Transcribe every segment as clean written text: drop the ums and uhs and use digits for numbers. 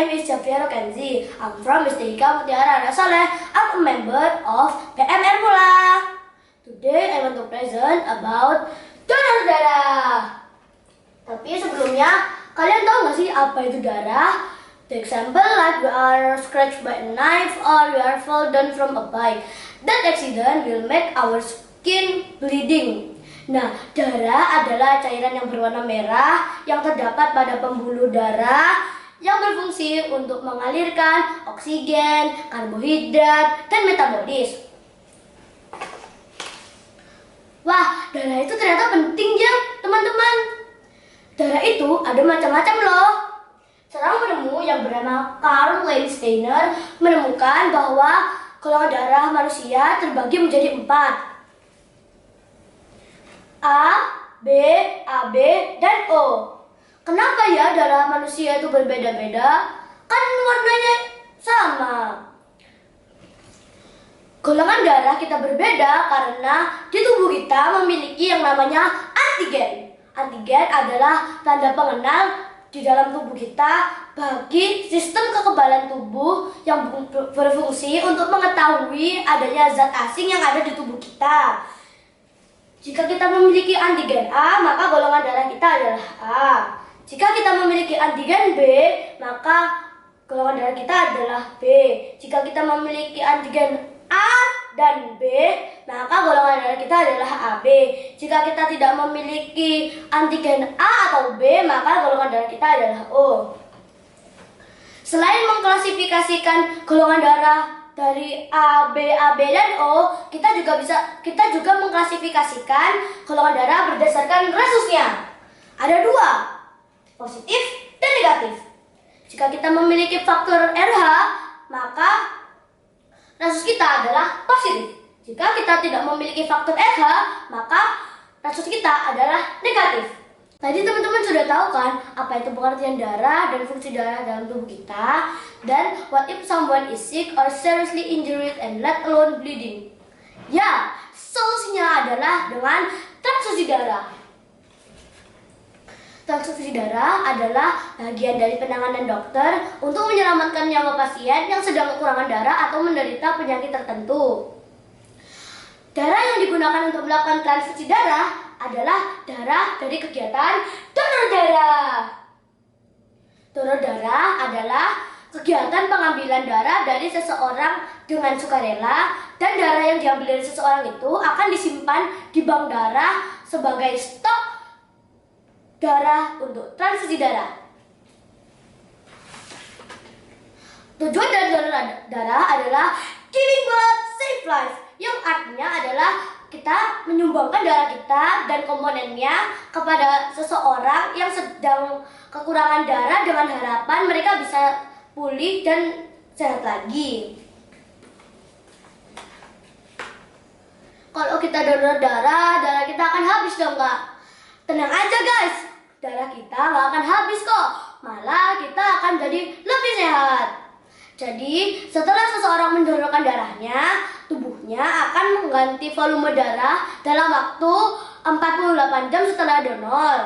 name is Javier Kenzi. I'm from Mistika Mutiara Rasaleh. I'm a member of PMR Mula. Today I want to present about donor darah. Tapi sebelumnya, kalian tahu nggak sih apa itu darah? The example like we are scratched by a knife or we are fall down from a bike. That accident will make our skin bleeding. Nah, darah adalah cairan yang berwarna merah yang terdapat pada pembuluh darah yang berfungsi untuk mengalirkan oksigen, karbohidrat, dan metabolis. Wah, darah itu ternyata penting ya, teman-teman. Darah itu ada macam-macam loh. Seorang penemu yang bernama Karl Landsteiner menemukan bahwa golongan darah manusia terbagi menjadi 4. A, B, AB, dan O. Kenapa ya darah manusia itu berbeda-beda? Kan warnanya sama. Golongan darah kita berbeda karena di tubuh kita memiliki yang namanya antigen. Antigen adalah tanda pengenal di dalam tubuh kita bagi sistem kekebalan tubuh yang berfungsi untuk mengetahui adanya zat asing yang ada di tubuh kita. Jika kita memiliki antigen A, maka golongan darah kita adalah A. Jika kita memiliki antigen B, maka golongan darah kita adalah B. Jika kita memiliki antigen A dan B, maka golongan darah kita adalah AB. Jika kita tidak memiliki antigen A atau B, maka golongan darah kita adalah O. Selain mengklasifikasikan golongan darah dari A, B, AB, dan O, kita juga mengklasifikasikan golongan darah berdasarkan resusnya. Ada 2, positif dan negatif. Jika kita memiliki faktor RH, maka resus kita adalah positif. Jika kita tidak memiliki faktor RH, maka resus kita adalah negatif. Tadi teman-teman sudah tahu kan apa itu pengertian darah dan fungsi darah dalam tubuh kita, dan what if someone is sick or seriously injured and let alone bleeding? Ya, solusinya adalah dengan transfusi darah. Transfusi darah adalah bagian dari penanganan dokter untuk menyelamatkan nyawa pasien yang sedang kekurangan darah atau menderita penyakit tertentu. Darah yang digunakan untuk melakukan transfusi darah adalah darah dari kegiatan donor darah. Donor darah adalah kegiatan pengambilan darah dari seseorang dengan sukarela, dan darah yang diambil dari seseorang itu akan disimpan di bank darah sebagai stok darah untuk transfusi darah. Tujuan dari donor darah adalah giving blood save life, yang artinya adalah kita menyumbangkan darah kita dan komponennya kepada seseorang yang sedang kekurangan darah dengan harapan mereka bisa pulih dan sehat lagi. Kalau kita donor darah kita akan habis dong kak. Tenang aja guys, darah kita gak akan habis kok. Malah kita akan jadi lebih sehat. Jadi setelah seseorang mendonorkan darahnya, tubuhnya akan mengganti volume darah dalam waktu 48 jam setelah donor.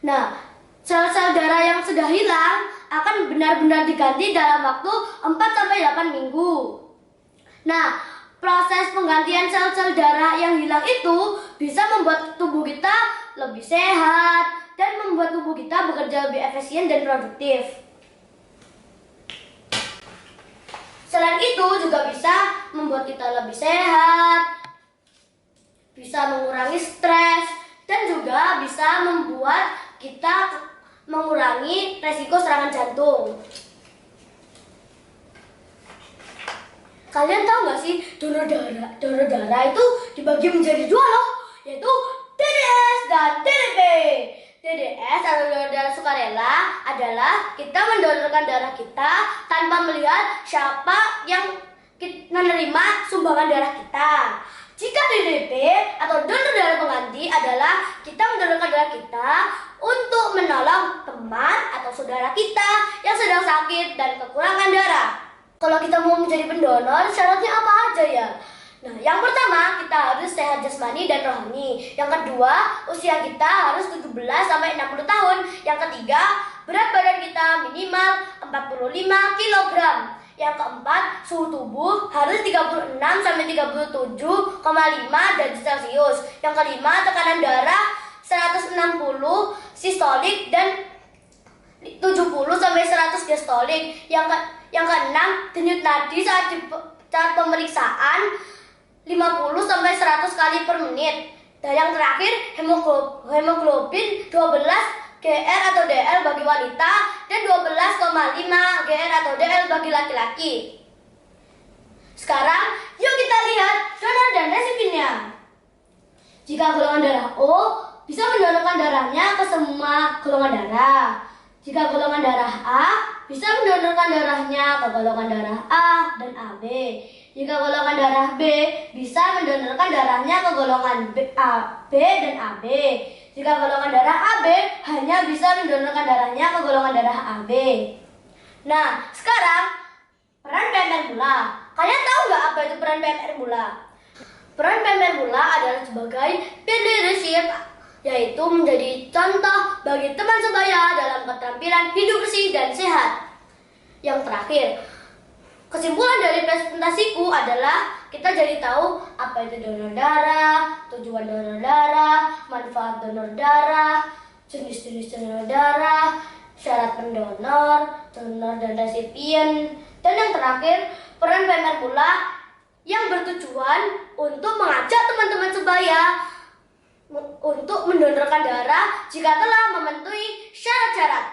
Nah, sel-sel darah yang sudah hilang akan benar-benar diganti dalam waktu 4-8 minggu. Nah, proses penggantian sel-sel darah yang hilang itu bisa membuat tubuh kita lebih sehat dan membuat tubuh kita bekerja lebih efisien dan produktif. Selain itu juga bisa membuat kita lebih sehat, bisa mengurangi stres, dan juga bisa membuat kita mengurangi resiko serangan jantung. Kalian tahu nggak sih donor darah itu dibagi menjadi 2 loh, yaitu DDS dan DDP. DDS atau donor darah sukarela adalah kita mendonorkan darah kita tanpa melihat siapa yang menerima sumbangan darah kita. Jika DDP atau donor darah pengganti adalah kita mendonorkan darah kita untuk menolong teman atau saudara kita yang sedang sakit dan kekurangan darah. Kalau kita mau menjadi pendonor, syaratnya apa aja ya? Nah, yang pertama, kita harus sehat jasmani dan rohani. Yang kedua, usia kita harus 17 sampai 60 tahun. Yang ketiga, berat badan kita minimal 40 kilogram. Yang keempat, suhu tubuh harus 36-37,5 derajat Celcius. Yang kelima, tekanan darah 160 sistolik dan 70-100 diastolik. Yang keenam, denyut nadi saat pemeriksaan 50-100 kali per menit. Dan yang terakhir, hemoglobin 12 GR atau DL bagi wanita dan 12,5 GR atau DL bagi laki-laki. Sekarang, yuk kita lihat donor dan resipinnya. Jika golongan darah O, bisa mendonorkan darahnya ke semua golongan darah. Jika golongan darah A, bisa mendonorkan darahnya ke golongan darah A dan AB. Jika golongan darah B, bisa mendonorkan darahnya ke golongan AB dan AB. Jika golongan darah AB, hanya bisa mendonorkan darahnya ke golongan darah AB. Nah, sekarang peran PMR Mula. Kalian tahu nggak apa itu peran PMR Mula? Peran PMR Mula adalah sebagai peer leadership, yaitu menjadi contoh bagi teman sebaya dalam keterampilan hidup bersih dan sehat. Yang terakhir, kesimpulan dari presentasiku adalah kita jadi tahu apa itu donor darah, tujuan donor darah, manfaat donor darah, jenis-jenis donor darah, syarat pendonor, donor dan resipien, dan yang terakhir peran PMR Mula yang bertujuan untuk mengajak teman-teman sebaya untuk mendonorkan darah jika telah memenuhi syarat-syarat.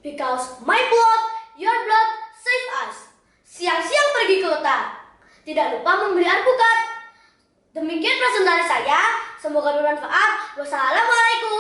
Because my blood, your blood, save us. Siang-siang pergi ke kota, tidak lupa membeli alpukat. Demikian presentasi saya, semoga bermanfaat. Wassalamualaikum.